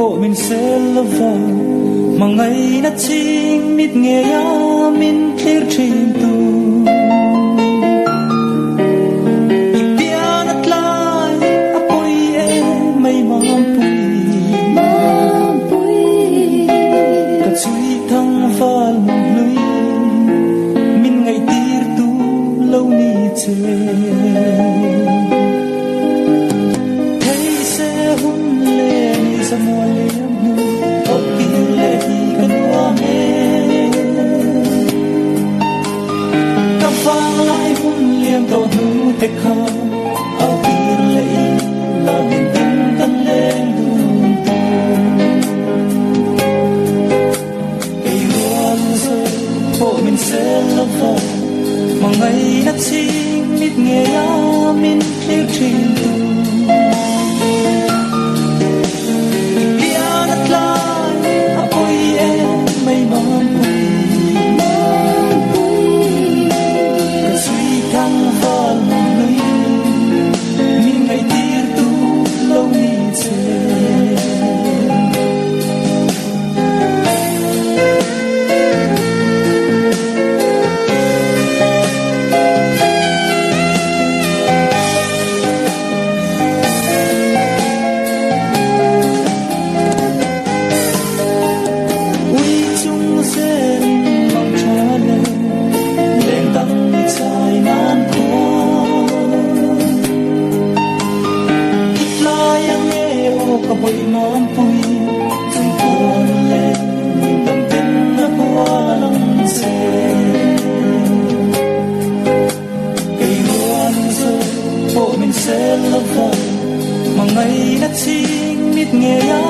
bộ mình sẽ lâu vào mà ngày nát chính mít nghe ya mình clear trên tu ipian at lai apoy may mampui kat suy thăng val mong lui min ngày tir tu lâu ni che Hãy subscribe cho kênh Ghiền Mì Gõ để không ngày nát chính mít nghe